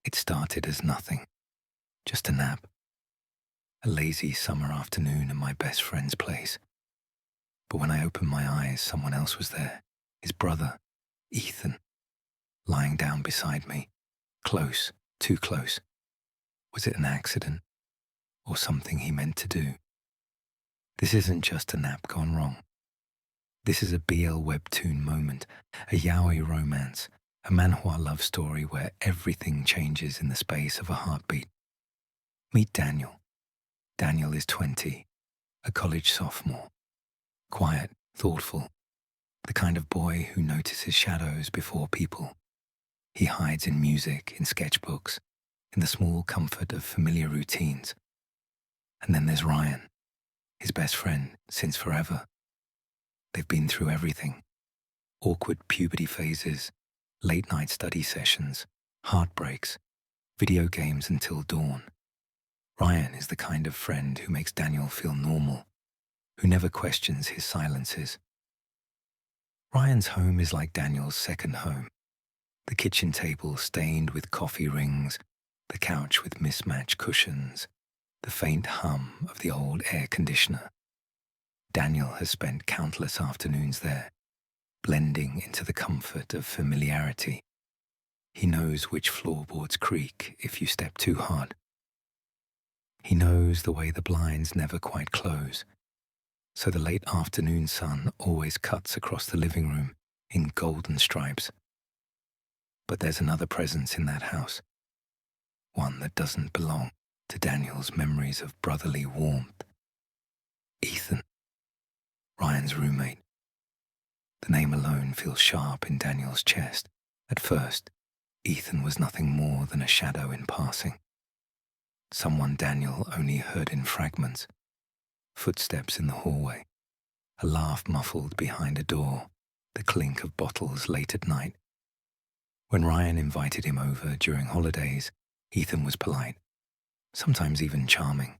It started as nothing, just a nap, a lazy summer afternoon at my best friend's place. But when I opened my eyes, someone else was there, his brother, Ethan, lying down beside me, close, too close. Was it an accident or something he meant to do? This isn't just a nap gone wrong. This is a BL webtoon moment, a yaoi romance, a manhwa love story where everything changes in the space of a heartbeat. Meet Daniel. Daniel is 20, a college sophomore. Quiet, thoughtful, the kind of boy who notices shadows before people. He hides in music, in sketchbooks, in the small comfort of familiar routines. And then there's Ryan, his best friend since forever. They've been through everything. Awkward puberty phases, late-night study sessions, heartbreaks, video games until dawn. Ryan is the kind of friend who makes Daniel feel normal, who never questions his silences. Ryan's home is like Daniel's second home. The kitchen table stained with coffee rings, the couch with mismatched cushions, the faint hum of the old air conditioner. Daniel has spent countless afternoons there, blending into the comfort of familiarity. He knows which floorboards creak if you step too hard. He knows the way the blinds never quite close, so the late afternoon sun always cuts across the living room in golden stripes. But there's another presence in that house, one that doesn't belong to Daniel's memories of brotherly warmth. Ethan, Ryan's roommate. The name alone feels sharp in Daniel's chest. At first, Ethan was nothing more than a shadow in passing. Someone Daniel only heard in fragments. Footsteps in the hallway, a laugh muffled behind a door, the clink of bottles late at night. When Ryan invited him over during holidays, Ethan was polite, sometimes even charming,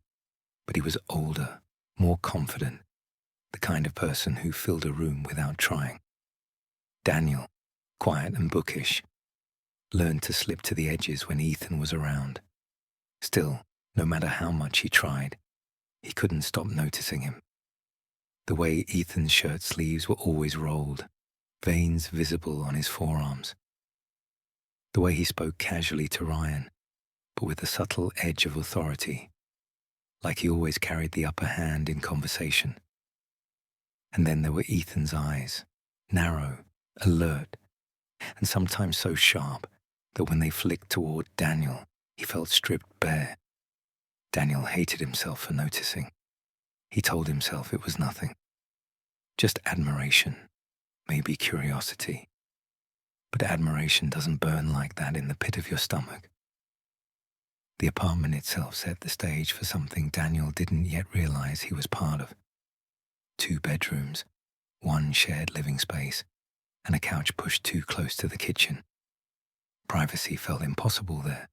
but he was older, more confident, the kind of person who filled a room without trying. Daniel, quiet and bookish, learned to slip to the edges when Ethan was around. Still, no matter how much he tried, he couldn't stop noticing him. The way Ethan's shirt sleeves were always rolled, veins visible on his forearms. The way he spoke casually to Ryan, but with a subtle edge of authority, like he always carried the upper hand in conversation. And then there were Ethan's eyes, narrow, alert, and sometimes so sharp that when they flicked toward Daniel, he felt stripped bare. Daniel hated himself for noticing. He told himself it was nothing. Just admiration, maybe curiosity. But admiration doesn't burn like that in the pit of your stomach. The apartment itself set the stage for something Daniel didn't yet realize he was part of. 2 bedrooms, 1 shared living space, and a couch pushed too close to the kitchen. Privacy felt impossible there.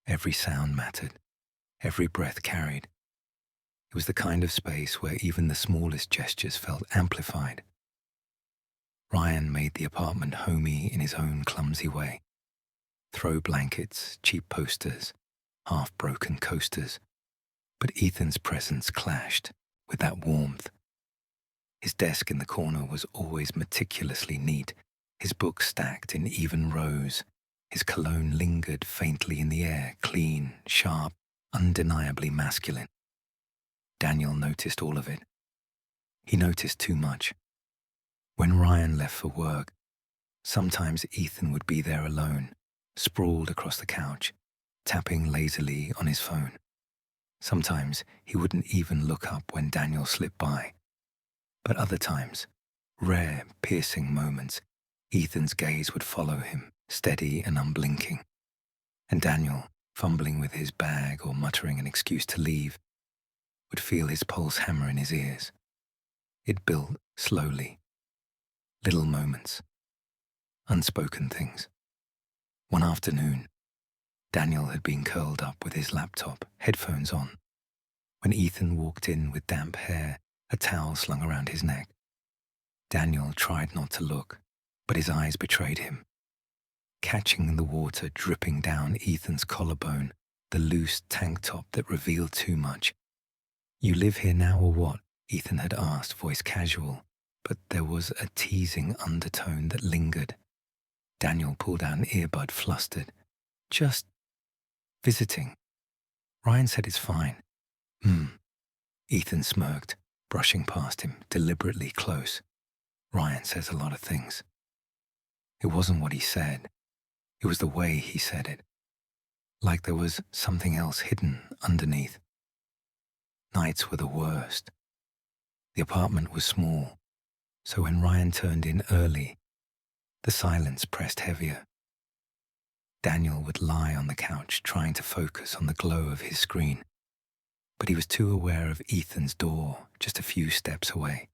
Every sound mattered, every breath carried. It was the kind of space where even the smallest gestures felt amplified. Ryan made the apartment homey in his own clumsy way. Throw blankets, cheap posters, half-broken coasters. But Ethan's presence clashed with that warmth. His desk in the corner was always meticulously neat, his books stacked in even rows. His cologne lingered faintly in the air, clean, sharp, undeniably masculine. Daniel noticed all of it. He noticed too much. When Ryan left for work, sometimes Ethan would be there alone, sprawled across the couch, tapping lazily on his phone. Sometimes he wouldn't even look up when Daniel slipped by. But other times, rare, piercing moments, Ethan's gaze would follow him, steady and unblinking. And Daniel, fumbling with his bag or muttering an excuse to leave, would feel his pulse hammer in his ears. It built slowly. Little moments. Unspoken things. One afternoon, Daniel had been curled up with his laptop, headphones on, when Ethan walked in with damp hair, a towel slung around his neck. Daniel tried not to look, but his eyes betrayed him. catching the water dripping down Ethan's collarbone, the loose tank top that revealed too much. "You live here now or what?" Ethan had asked, voice casual, but there was a teasing undertone that lingered. Daniel pulled out an earbud, flustered. "Just visiting. Ryan said it's fine." Ethan smirked, brushing past him, deliberately close. "Ryan says a lot of things." It wasn't what he said. It was the way he said it. Like there was something else hidden underneath. Nights were the worst. The apartment was small, so when Ryan turned in early, the silence pressed heavier. Daniel would lie on the couch trying to focus on the glow of his screen, but he was too aware of Ethan's door just a few steps away,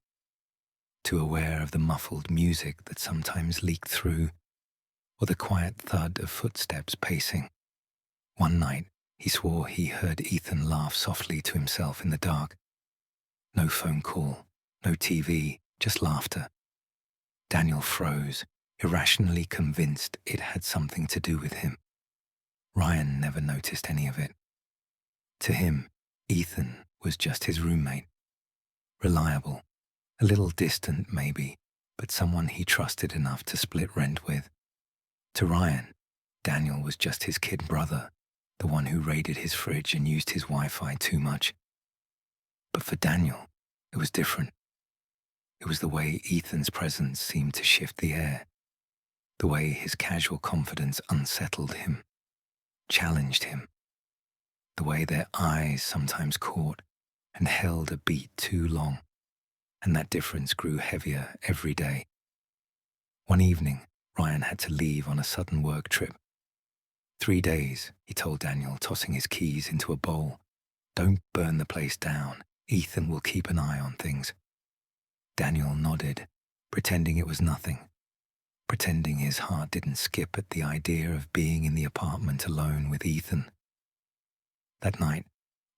too aware of the muffled music that sometimes leaked through, or the quiet thud of footsteps pacing. One night, he swore he heard Ethan laugh softly to himself in the dark. No phone call, no TV, just laughter. Daniel froze, irrationally convinced it had something to do with him. Ryan never noticed any of it. To him, Ethan was just his roommate. Reliable, a little distant maybe, but someone he trusted enough to split rent with. To Ryan, Daniel was just his kid brother, the one who raided his fridge and used his Wi-Fi too much. But for Daniel, it was different. It was the way Ethan's presence seemed to shift the air, the way his casual confidence unsettled him, challenged him, the way their eyes sometimes caught and held a beat too long, and that difference grew heavier every day. One evening, Ryan had to leave on a sudden work trip. 3 days, he told Daniel, tossing his keys into a bowl. "Don't burn the place down. Ethan will keep an eye on things." Daniel nodded, pretending it was nothing, pretending his heart didn't skip at the idea of being in the apartment alone with Ethan. That night,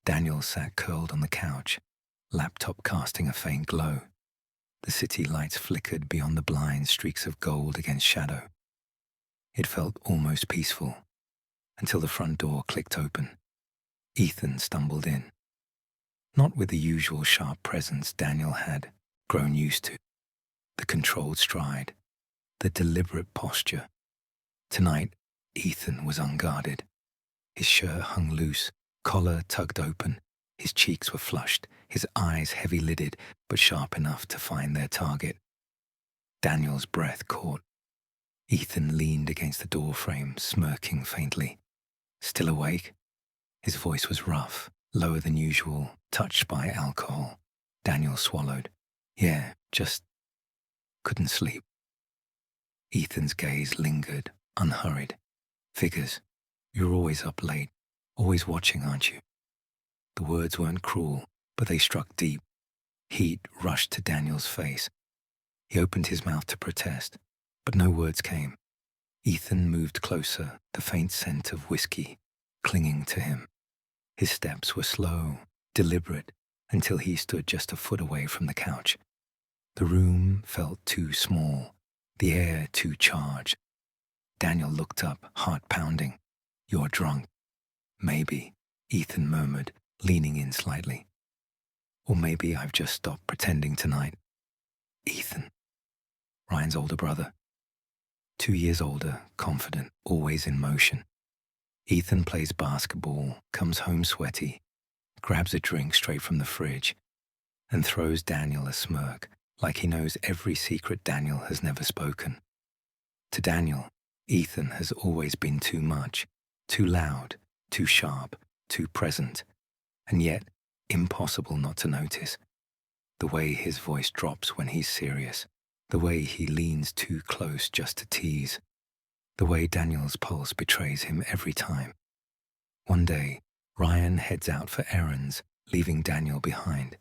Daniel sat curled on the couch, laptop casting a faint glow. The city lights flickered beyond the blind streaks of gold against shadow. It felt almost peaceful, until the front door clicked open. Ethan stumbled in. Not with the usual sharp presence Daniel had grown used to, the controlled stride, the deliberate posture. Tonight, Ethan was unguarded. His shirt hung loose, collar tugged open. His cheeks were flushed, his eyes heavy-lidded, but sharp enough to find their target. Daniel's breath caught. Ethan leaned against the doorframe, smirking faintly. "Still awake?" His voice was rough, lower than usual, touched by alcohol. Daniel swallowed. "Yeah, just couldn't sleep." Ethan's gaze lingered, unhurried. "Figures. You're always up late, always watching, aren't you?" The words weren't cruel, but they struck deep. Heat rushed to Daniel's face. He opened his mouth to protest, but no words came. Ethan moved closer, the faint scent of whiskey clinging to him. His steps were slow, deliberate, until he stood just a foot away from the couch. The room felt too small, the air too charged. Daniel looked up, heart pounding. "You're drunk." "Maybe," Ethan murmured, leaning in slightly. "Or maybe I've just stopped pretending tonight." Ethan. Ryan's older brother. 2 years older, confident, always in motion. Ethan plays basketball, comes home sweaty, grabs a drink straight from the fridge, and throws Daniel a smirk, like he knows every secret Daniel has never spoken. To Daniel, Ethan has always been too much, too loud, too sharp, too present, and yet impossible not to notice. The way his voice drops when he's serious, the way he leans too close just to tease, the way Daniel's pulse betrays him every time. One day, Ryan heads out for errands, leaving Daniel behind.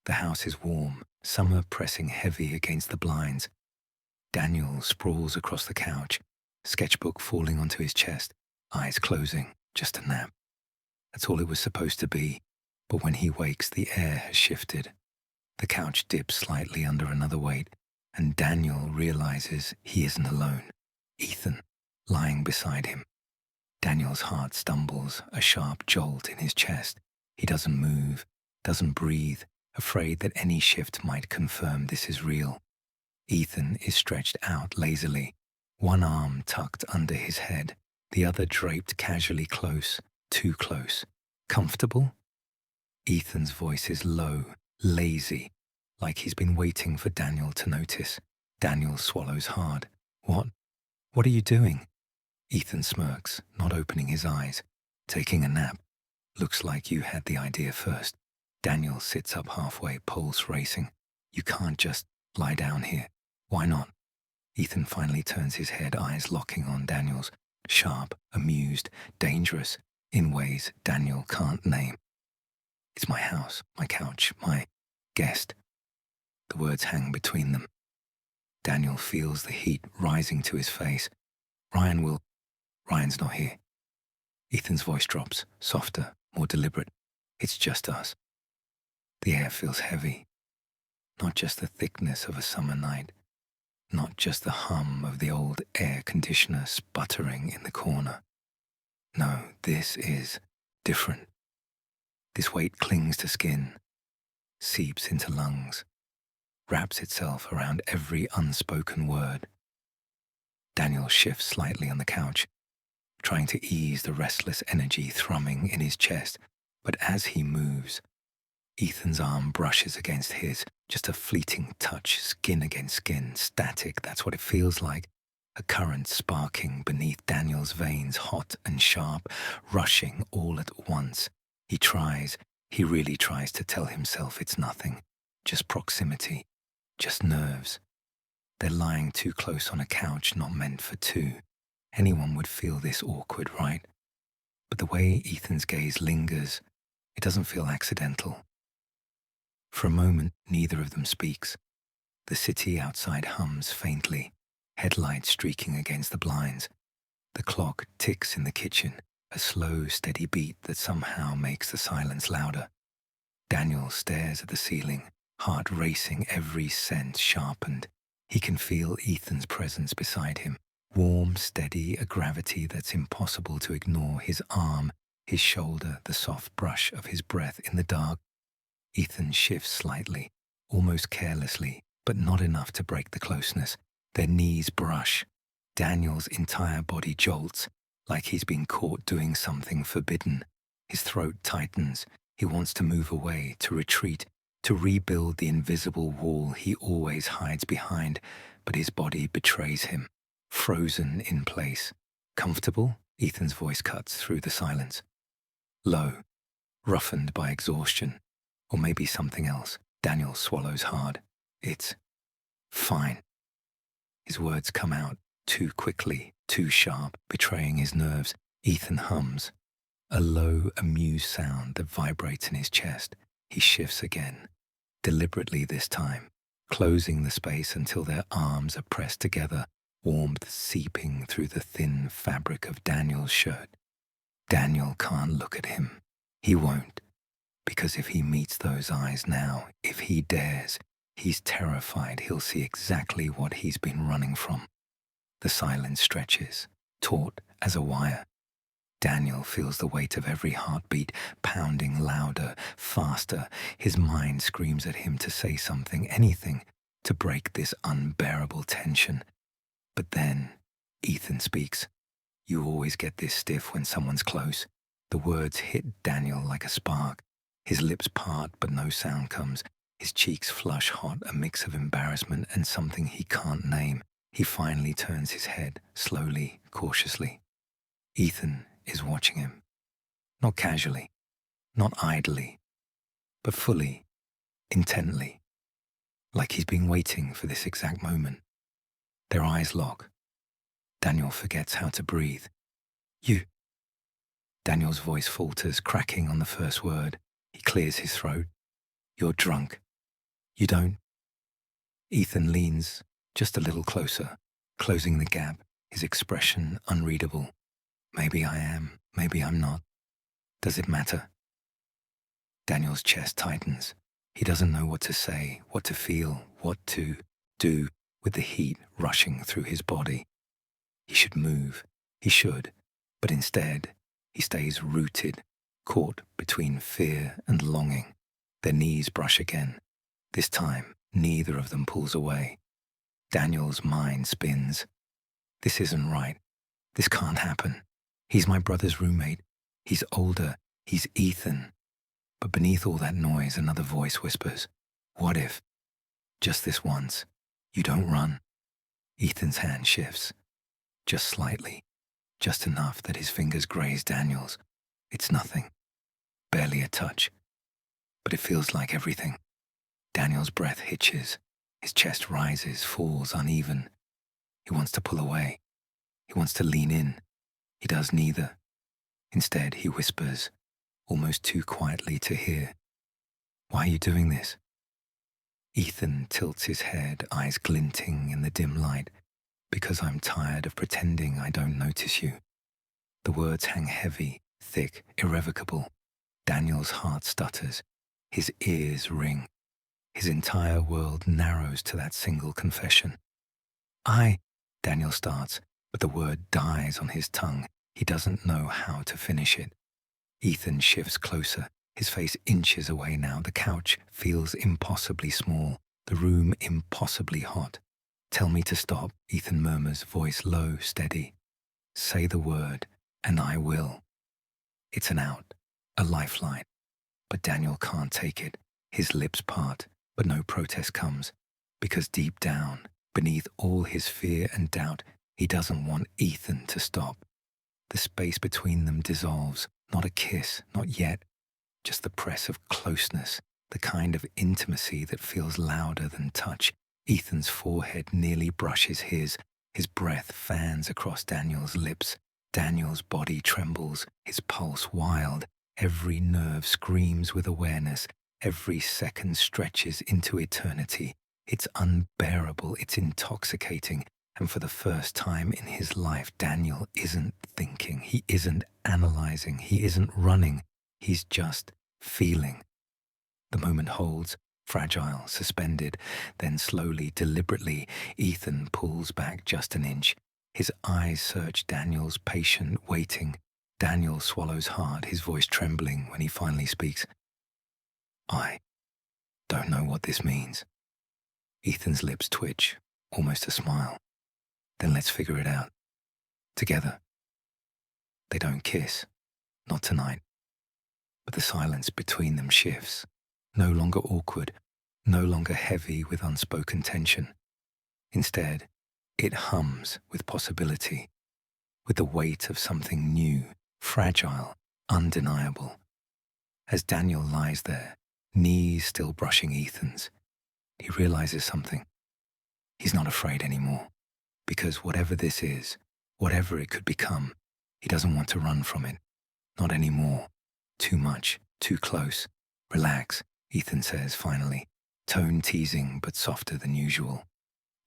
The house is warm, summer pressing heavy against the blinds. Daniel sprawls across the couch, sketchbook falling onto his chest, eyes closing, just a nap. That's all it was supposed to be, but when he wakes, the air has shifted. The couch dips slightly under another weight, and Daniel realizes he isn't alone. Ethan, lying beside him. Daniel's heart stumbles, a sharp jolt in his chest. He doesn't move, doesn't breathe, afraid that any shift might confirm this is real. Ethan is stretched out lazily, one arm tucked under his head, the other draped casually close, too close. Comfortable? Ethan's voice is low, lazy, like he's been waiting for Daniel to notice. Daniel swallows hard. What? What are you doing? Ethan smirks, not opening his eyes. Taking a nap. Looks like you had the idea first. Daniel sits up halfway, pulse racing. You can't just lie down here. Why not? Ethan finally turns his head, eyes locking on Daniel's. Sharp, amused, dangerous, in ways Daniel can't name. It's my house, my couch, my guest. The words hang between them. Daniel feels the heat rising to his face. Ryan's not here. Ethan's voice drops, softer, more deliberate. It's just us. The air feels heavy. Not just the thickness of a summer night. Not just the hum of the old air conditioner sputtering in the corner. No, this is different. This weight clings to skin, seeps into lungs, wraps itself around every unspoken word. Daniel shifts slightly on the couch, trying to ease the restless energy thrumming in his chest, but as he moves, Ethan's arm brushes against his, just a fleeting touch, skin against skin, static, that's what it feels like. A current sparking beneath Daniel's veins, hot and sharp, rushing all at once. He really tries to tell himself it's nothing, just proximity, just nerves. They're lying too close on a couch not meant for two. Anyone would feel this awkward, right? But the way Ethan's gaze lingers, it doesn't feel accidental. For a moment, neither of them speaks. The city outside hums faintly, headlights streaking against the blinds. The clock ticks in the kitchen, a slow, steady beat that somehow makes the silence louder. Daniel stares at the ceiling, heart racing, every sense sharpened. He can feel Ethan's presence beside him, warm, steady, a gravity that's impossible to ignore. His arm, his shoulder, the soft brush of his breath in the dark. Ethan shifts slightly, almost carelessly, but not enough to break the closeness. Their knees brush. Daniel's entire body jolts, like he's been caught doing something forbidden. His throat tightens. He wants to move away, to retreat, to rebuild the invisible wall he always hides behind, but his body betrays him, frozen in place. Comfortable? Ethan's voice cuts through the silence. Low, roughened by exhaustion. Or maybe something else. Daniel swallows hard. It's fine. His words come out too quickly, too sharp, betraying his nerves. Ethan hums, a low, amused sound that vibrates in his chest. He shifts again, deliberately this time, closing the space until their arms are pressed together, warmth seeping through the thin fabric of Daniel's shirt. Daniel can't look at him. He won't. Because if he meets those eyes now, if he dares, he's terrified he'll see exactly what he's been running from. The silence stretches, taut as a wire. Daniel feels the weight of every heartbeat pounding louder, faster. His mind screams at him to say something, anything, to break this unbearable tension. But then, Ethan speaks. You always get this stiff when someone's close. The words hit Daniel like a spark. His lips part, but no sound comes. His cheeks flush hot, a mix of embarrassment and something he can't name. He finally turns his head, slowly, cautiously. Ethan is watching him. Not casually, not idly, but fully, intently. Like he's been waiting for this exact moment. Their eyes lock. Daniel forgets how to breathe. You. Daniel's voice falters, cracking on the first word. He clears his throat. You're drunk. You don't. Ethan leans just a little closer, closing the gap, his expression unreadable. Maybe I am, maybe I'm not. Does it matter? Daniel's chest tightens. He doesn't know what to say, what to feel, what to do with the heat rushing through his body. He should move, He should, but instead, he stays rooted, caught between fear and longing. Their knees brush again. This time, neither of them pulls away. Daniel's mind spins. This isn't right. This can't happen. He's my brother's roommate. He's older. He's Ethan. But beneath all that noise, another voice whispers, "What if? Just this once. You don't run." Ethan's hand shifts. Just slightly. Just enough that his fingers graze Daniel's. It's nothing. Barely a touch. But it feels like everything. Daniel's breath hitches. His chest rises, falls uneven. He wants to pull away. He wants to lean in. He does neither. Instead, he whispers, almost too quietly to hear, "Why are you doing this?" Ethan tilts his head, eyes glinting in the dim light. "Because I'm tired of pretending I don't notice you." The words hang heavy, thick, irrevocable. Daniel's heart stutters. His ears ring. His entire world narrows to that single confession. Daniel starts, but the word dies on his tongue. He doesn't know how to finish it. Ethan shifts closer. His face inches away now. The couch feels impossibly small. The room impossibly hot. "Tell me to stop," Ethan murmurs, voice low, steady. "Say the word, and I will." It's an out, a lifeline. But Daniel can't take it. His lips part, but no protest comes. Because deep down, beneath all his fear and doubt, he doesn't want Ethan to stop. The space between them dissolves. Not a kiss, not yet. Just the press of closeness, the kind of intimacy that feels louder than touch. Ethan's forehead nearly brushes his. His breath fans across Daniel's lips. Daniel's body trembles, his pulse wild. Every nerve screams with awareness. Every second stretches into eternity. It's unbearable, it's intoxicating. And for the first time in his life, Daniel isn't thinking, he isn't analyzing, he isn't running. He's just feeling. The moment holds, fragile, suspended. Then slowly, deliberately, Ethan pulls back just an inch. His eyes search Daniel's, patient, waiting. Daniel swallows hard, his voice trembling when he finally speaks. "I don't know what this means." Ethan's lips twitch, almost a smile. "Then let's figure it out. Together." They don't kiss. Not tonight. But the silence between them shifts. No longer awkward. No longer heavy with unspoken tension. Instead, it hums with possibility. With the weight of something new, fragile, undeniable. As Daniel lies there, knees still brushing Ethan's, he realizes something. He's not afraid anymore. Because whatever this is, whatever it could become, he doesn't want to run from it. Not anymore. Too much, too close. "Relax," Ethan says finally, tone teasing but softer than usual.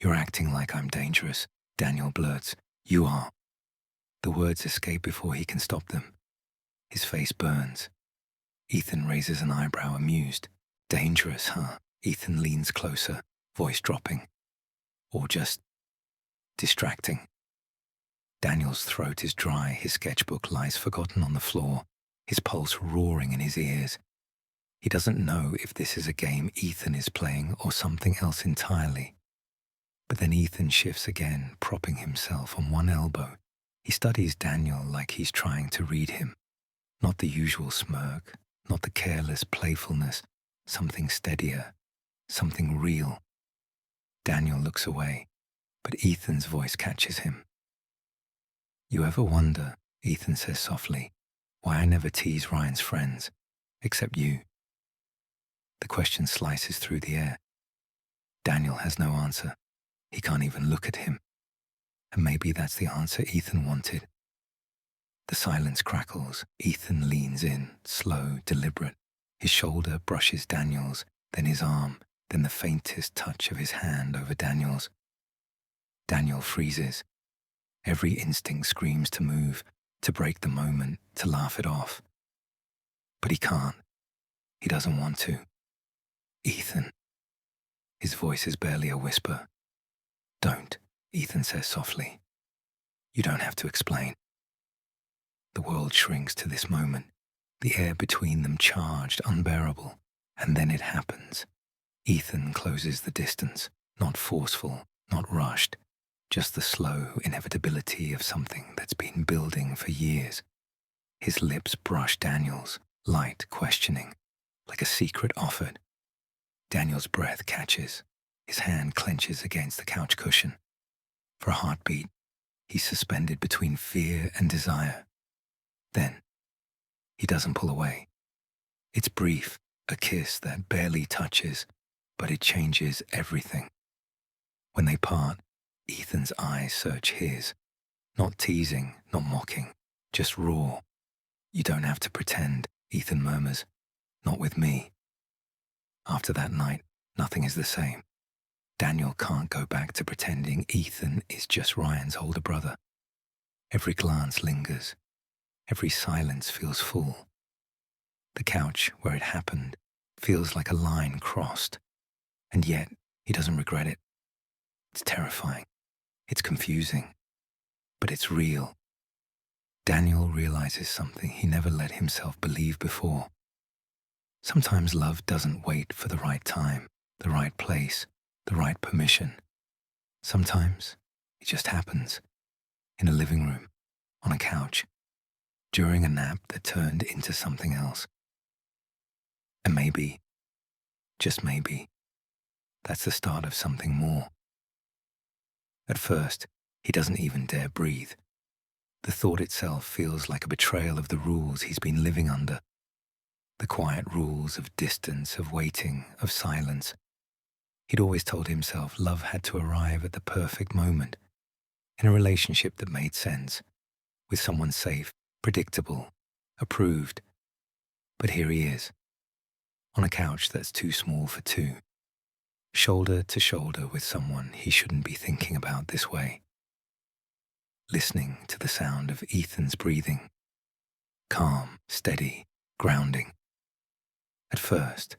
"You're acting like I'm dangerous," Daniel blurts. "You are." The words escape before he can stop them. His face burns. Ethan raises an eyebrow, amused. "Dangerous, huh?" Ethan leans closer, voice dropping. "Or just distracting?" Daniel's throat is dry, his sketchbook lies forgotten on the floor, his pulse roaring in his ears. He doesn't know if this is a game Ethan is playing or something else entirely. But then Ethan shifts again, propping himself on one elbow. He studies Daniel like he's trying to read him. Not the usual smirk, not the careless playfulness, something steadier, something real. Daniel looks away, but Ethan's voice catches him. "You ever wonder," Ethan says softly, "why I never tease Ryan's friends, except you?" The question slices through the air. Daniel has no answer. He can't even look at him. And maybe that's the answer Ethan wanted. The silence crackles. Ethan leans in, slow, deliberate. His shoulder brushes Daniel's, then his arm, then the faintest touch of his hand over Daniel's. Daniel freezes. Every instinct screams to move, to break the moment, to laugh it off. But he can't. He doesn't want to. "Ethan." His voice is barely a whisper. "Don't," Ethan says softly. You don't have to explain. The world shrinks to this moment, the air between them charged, unbearable, and then it happens. Ethan closes the distance, not forceful, not rushed, just the slow inevitability of something that's been building for years. His lips brush Daniel's, light, questioning, like a secret offered. Daniel's breath catches. His hand clenches against the couch cushion. For a heartbeat, he's suspended between fear and desire. Then, he doesn't pull away. It's brief, a kiss that barely touches, but it changes everything. When they part, Ethan's eyes search his. Not teasing, not mocking, just raw. You don't have to pretend, Ethan murmurs. Not with me. After that night, nothing is the same. Daniel can't go back to pretending Ethan is just Ryan's older brother. Every glance lingers. Every silence feels full. The couch where it happened feels like a line crossed. And yet, he doesn't regret it. It's terrifying. It's confusing. But it's real. Daniel realizes something he never let himself believe before. Sometimes love doesn't wait for the right time, the right place, the right permission. Sometimes it just happens. In a living room, on a couch, during a nap that turned into something else. And maybe, just maybe, that's the start of something more. At first, he doesn't even dare breathe. The thought itself feels like a betrayal of the rules he's been living under. The quiet rules of distance, of waiting, of silence. He'd always told himself love had to arrive at the perfect moment, in a relationship that made sense, with someone safe, predictable, approved. But here he is, on a couch that's too small for two, shoulder to shoulder with someone he shouldn't be thinking about this way. Listening to the sound of Ethan's breathing, calm, steady, grounding. At first,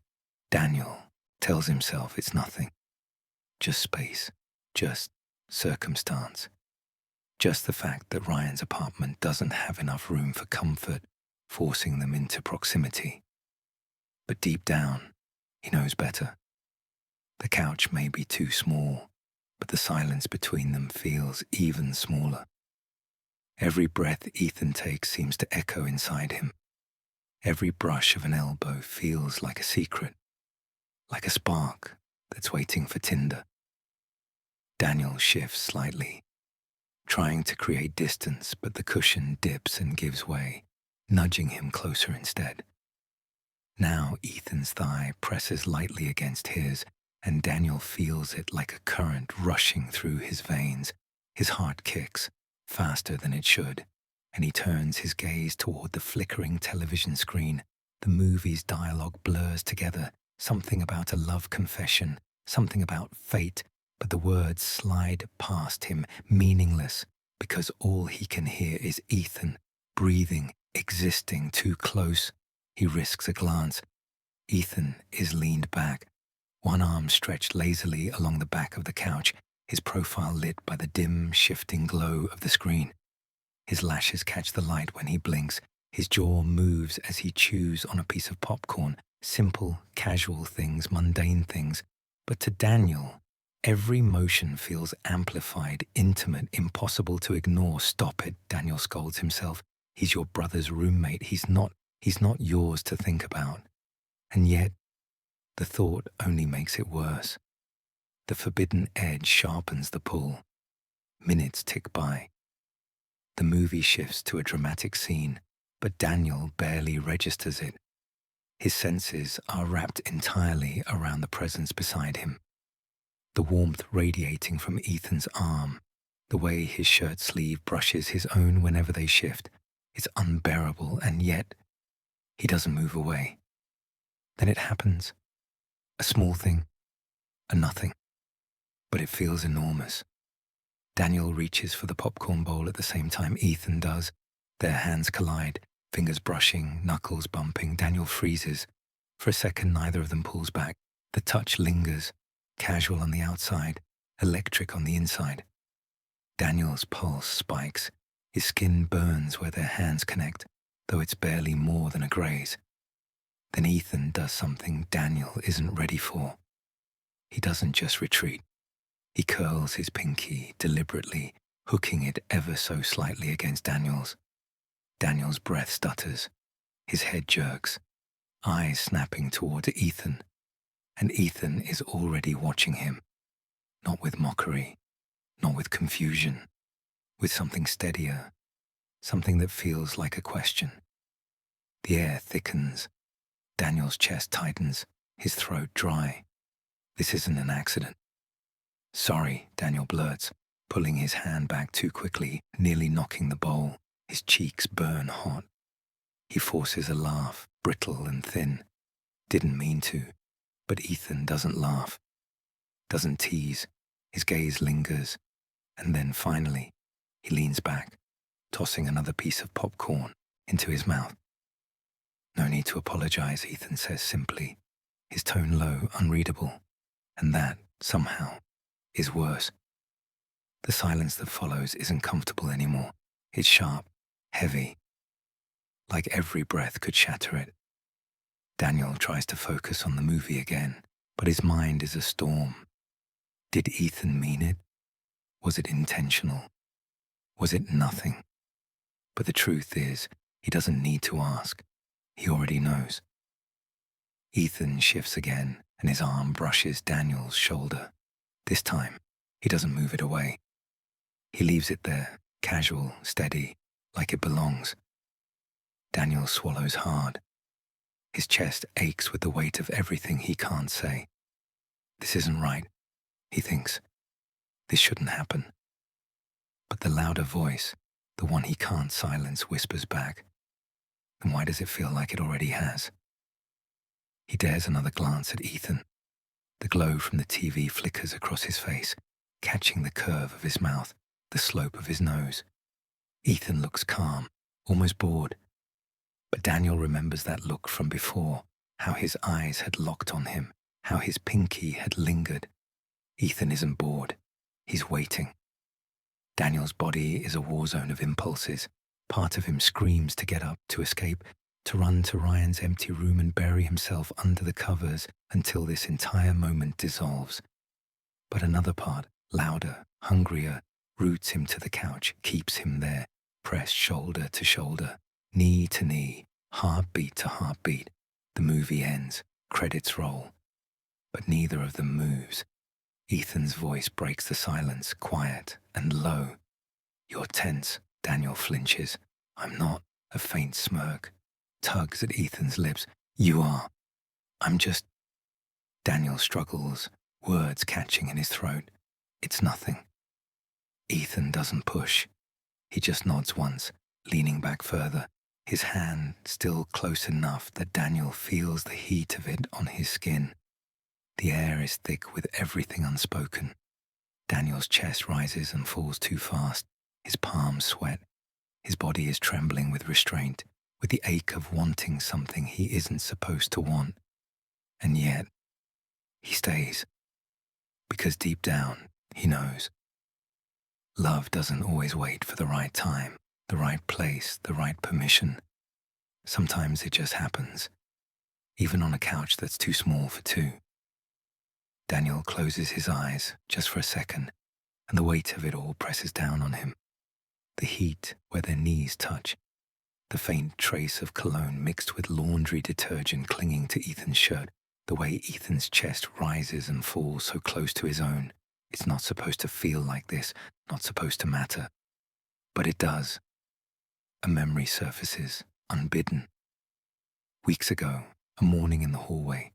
Daniel tells himself it's nothing, just space, just circumstance, just the fact that Ryan's apartment doesn't have enough room for comfort, forcing them into proximity. But deep down, he knows better. The couch may be too small, but the silence between them feels even smaller. Every breath Ethan takes seems to echo inside him. Every brush of an elbow feels like a secret, like a spark that's waiting for tinder. Daniel shifts slightly, trying to create distance, but the cushion dips and gives way, nudging him closer instead. Now Ethan's thigh presses lightly against his, and Daniel feels it like a current rushing through his veins. His heart kicks, faster than it should, and he turns his gaze toward the flickering television screen. The movie's dialogue blurs together, something about a love confession, something about fate, but the words slide past him, meaningless, because all he can hear is Ethan, breathing, existing too close. He risks a glance. Ethan is leaned back, one arm stretched lazily along the back of the couch, his profile lit by the dim, shifting glow of the screen. His lashes catch the light when he blinks. His jaw moves as he chews on a piece of popcorn. Simple, casual things, mundane things. But to Daniel, every motion feels amplified, intimate, impossible to ignore. Stop it, Daniel scolds himself. He's your brother's roommate. He's not yours to think about. And yet, the thought only makes it worse. The forbidden edge sharpens the pull. Minutes tick by. The movie shifts to a dramatic scene, but Daniel barely registers it. His senses are wrapped entirely around the presence beside him. The warmth radiating from Ethan's arm, the way his shirt sleeve brushes his own whenever they shift, is unbearable, and yet he doesn't move away. Then it happens. A small thing, a nothing, but it feels enormous. Daniel reaches for the popcorn bowl at the same time Ethan does. Their hands collide, fingers brushing, knuckles bumping. Daniel freezes. For a second, neither of them pulls back. The touch lingers, casual on the outside, electric on the inside. Daniel's pulse spikes. His skin burns where their hands connect, though it's barely more than a graze. Then Ethan does something Daniel isn't ready for. He doesn't just retreat. He curls his pinky deliberately, hooking it ever so slightly against Daniel's. Daniel's breath stutters. His head jerks, eyes snapping towards Ethan. And Ethan is already watching him. Not with mockery, not with confusion, with something steadier, something that feels like a question. The air thickens. Daniel's chest tightens, his throat dry. This isn't an accident. Sorry, Daniel blurts, pulling his hand back too quickly, nearly knocking the bowl. His cheeks burn hot. He forces a laugh, brittle and thin. Didn't mean to, but Ethan doesn't laugh, doesn't tease. His gaze lingers, and then finally, he leans back, tossing another piece of popcorn into his mouth. No need to apologize, Ethan says simply, his tone low, unreadable. And that, somehow, is worse. The silence that follows isn't comfortable anymore. It's sharp, heavy, like every breath could shatter it. Daniel tries to focus on the movie again, but his mind is a storm. Did Ethan mean it? Was it intentional? Was it nothing? But the truth is, he doesn't need to ask. He already knows. Ethan shifts again, and his arm brushes Daniel's shoulder. This time, he doesn't move it away. He leaves it there, casual, steady, like it belongs. Daniel swallows hard. His chest aches with the weight of everything he can't say. This isn't right, he thinks. This shouldn't happen. But the louder voice, the one he can't silence, whispers back. Then why does it feel like it already has? He dares another glance at Ethan. The glow from the TV flickers across his face, catching the curve of his mouth, the slope of his nose. Ethan looks calm, almost bored. But Daniel remembers that look from before, how his eyes had locked on him, how his pinky had lingered. Ethan isn't bored. He's waiting. Daniel's body is a war zone of impulses. Part of him screams to get up, to escape, to run to Ryan's empty room and bury himself under the covers until this entire moment dissolves. But another part, louder, hungrier, roots him to the couch, keeps him there, pressed shoulder to shoulder, knee to knee, heartbeat to heartbeat. The movie ends, credits roll. But neither of them moves. Ethan's voice breaks the silence, quiet and low. You're tense, Daniel flinches. I'm not. A faint smirk tugs at Ethan's lips. You are. I'm just... Daniel struggles, words catching in his throat. It's nothing. Ethan doesn't push. He just nods once, leaning back further, his hand still close enough that Daniel feels the heat of it on his skin. The air is thick with everything unspoken. Daniel's chest rises and falls too fast. His palms sweat. His body is trembling with restraint, with the ache of wanting something he isn't supposed to want. And yet, he stays. Because deep down, he knows. Love doesn't always wait for the right time, the right place, the right permission. Sometimes it just happens, even on a couch that's too small for two. Daniel closes his eyes just for a second, and the weight of it all presses down on him. The heat where their knees touch, the faint trace of cologne mixed with laundry detergent clinging to Ethan's shirt, the way Ethan's chest rises and falls so close to his own. It's not supposed to feel like this, not supposed to matter. But it does. A memory surfaces, unbidden. Weeks ago, a morning in the hallway,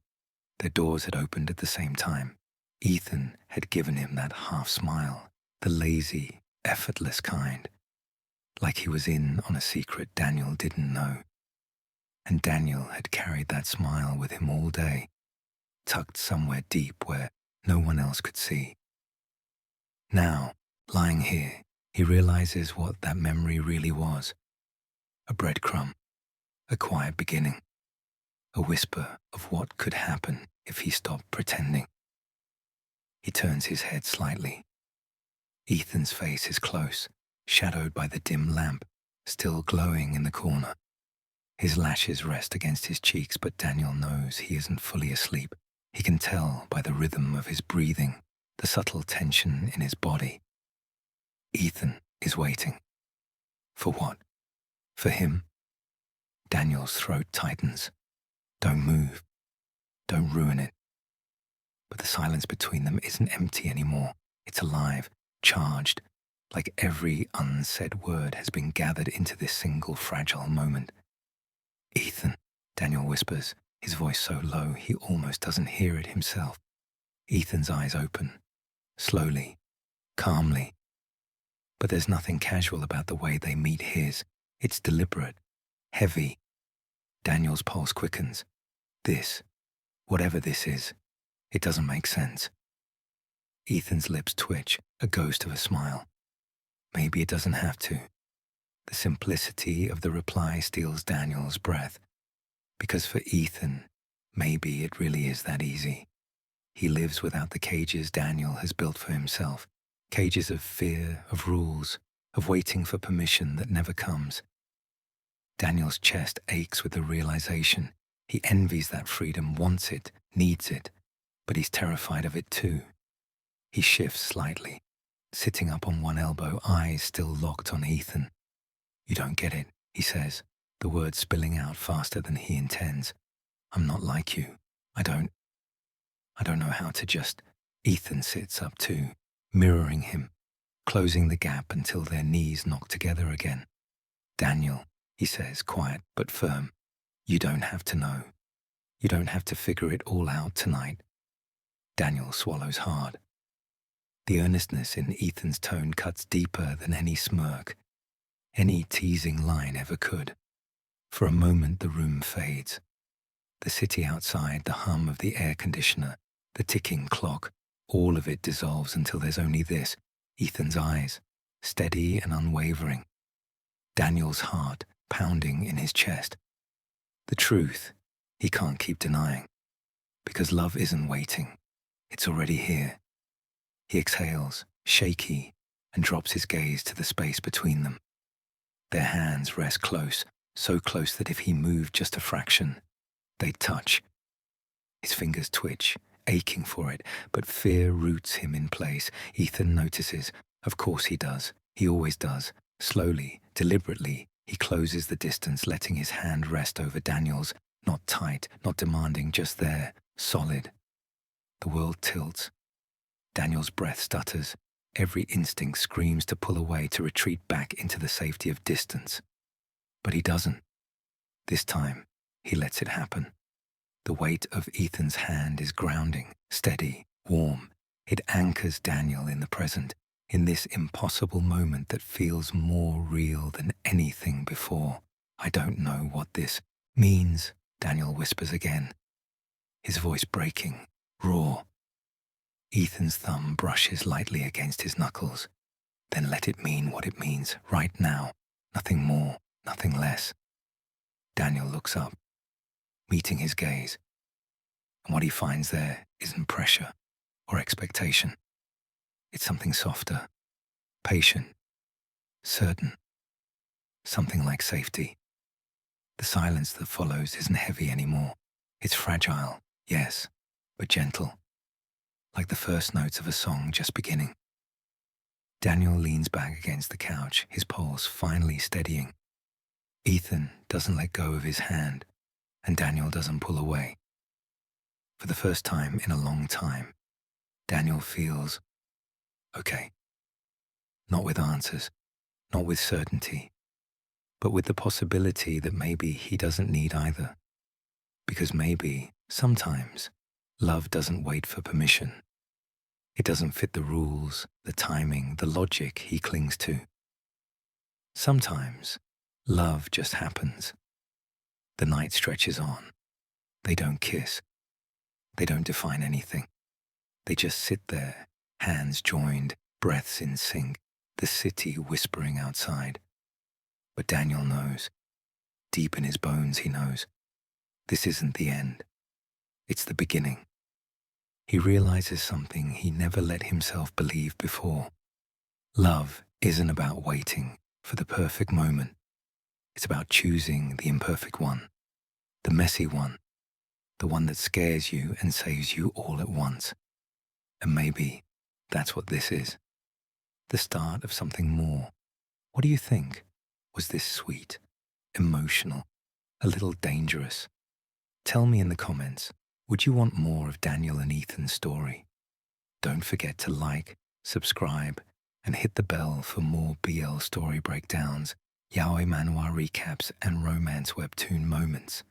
their doors had opened at the same time. Ethan had given him that half smile, the lazy, effortless kind, like he was in on a secret Daniel didn't know. And Daniel had carried that smile with him all day, tucked somewhere deep where no one else could see. Now, lying here, he realizes what that memory really was. A breadcrumb, a quiet beginning, a whisper of what could happen if he stopped pretending. He turns his head slightly. Ethan's face is close, shadowed by the dim lamp, still glowing in the corner. His lashes rest against his cheeks, but Daniel knows he isn't fully asleep. He can tell by the rhythm of his breathing, the subtle tension in his body. Ethan is waiting. For what? For him? Daniel's throat tightens. Don't move. Don't ruin it. But the silence between them isn't empty anymore. It's alive, charged, like every unsaid word has been gathered into this single fragile moment. Ethan, Daniel whispers, his voice so low he almost doesn't hear it himself. Ethan's eyes open, slowly, calmly. But there's nothing casual about the way they meet his. It's deliberate, heavy. Daniel's pulse quickens. This, whatever this is, it doesn't make sense. Ethan's lips twitch, a ghost of a smile. Maybe it doesn't have to. The simplicity of the reply steals Daniel's breath. Because for Ethan, maybe it really is that easy. He lives without the cages Daniel has built for himself. Cages of fear, of rules, of waiting for permission that never comes. Daniel's chest aches with the realization. He envies that freedom, wants it, needs it, but he's terrified of it too. He shifts slightly, sitting up on one elbow, eyes still locked on Ethan. You don't get it, he says, the words spilling out faster than he intends. I'm not like you. I don't know how to just... Ethan sits up too, mirroring him, closing the gap until their knees knock together again. Daniel, he says, quiet but firm, you don't have to know. You don't have to figure it all out tonight. Daniel swallows hard. The earnestness in Ethan's tone cuts deeper than any smirk, any teasing line ever could. For a moment the room fades. The city outside, the hum of the air conditioner, the ticking clock, all of it dissolves until there's only this, Ethan's eyes, steady and unwavering. Daniel's heart pounding in his chest. The truth, he can't keep denying. Because love isn't waiting. It's already here. He exhales, shaky, and drops his gaze to the space between them. Their hands rest close, so close that if he moved just a fraction, they'd touch. His fingers twitch, aching for it, but fear roots him in place. Ethan notices. Of course he does. He always does. Slowly, deliberately, he closes the distance, letting his hand rest over Daniel's, not tight, not demanding, just there, solid. The world tilts. Daniel's breath stutters. Every instinct screams to pull away, to retreat back into the safety of distance. But he doesn't. This time, he lets it happen. The weight of Ethan's hand is grounding, steady, warm. It anchors Daniel in the present, in this impossible moment that feels more real than anything before. I don't know what this means, Daniel whispers again, his voice breaking, raw. Ethan's thumb brushes lightly against his knuckles. Then let it mean what it means, right now. Nothing more, nothing less. Daniel looks up, meeting his gaze. And what he finds there isn't pressure or expectation. It's something softer, patient, certain, something like safety. The silence that follows isn't heavy anymore. It's fragile, yes, but gentle, like the first notes of a song just beginning. Daniel leans back against the couch, his pulse finally steadying. Ethan doesn't let go of his hand, and Daniel doesn't pull away. For the first time in a long time, Daniel feels okay. Not with answers, not with certainty, but with the possibility that maybe he doesn't need either. Because maybe, sometimes, love doesn't wait for permission. It doesn't fit the rules, the timing, the logic he clings to. Sometimes, love just happens. The night stretches on. They don't kiss. They don't define anything. They just sit there, hands joined, breaths in sync, the city whispering outside. But Daniel knows. Deep in his bones he knows. This isn't the end. It's the beginning. He realizes something he never let himself believe before. Love isn't about waiting for the perfect moment. It's about choosing the imperfect one, the messy one, the one that scares you and saves you all at once. And maybe that's what this is, the start of something more. What do you think? Was this sweet, emotional, a little dangerous? Tell me in the comments, would you want more of Daniel and Ethan's story? Don't forget to like, subscribe, and hit the bell for more BL story breakdowns, yaoi manhwa recaps, and romance webtoon moments.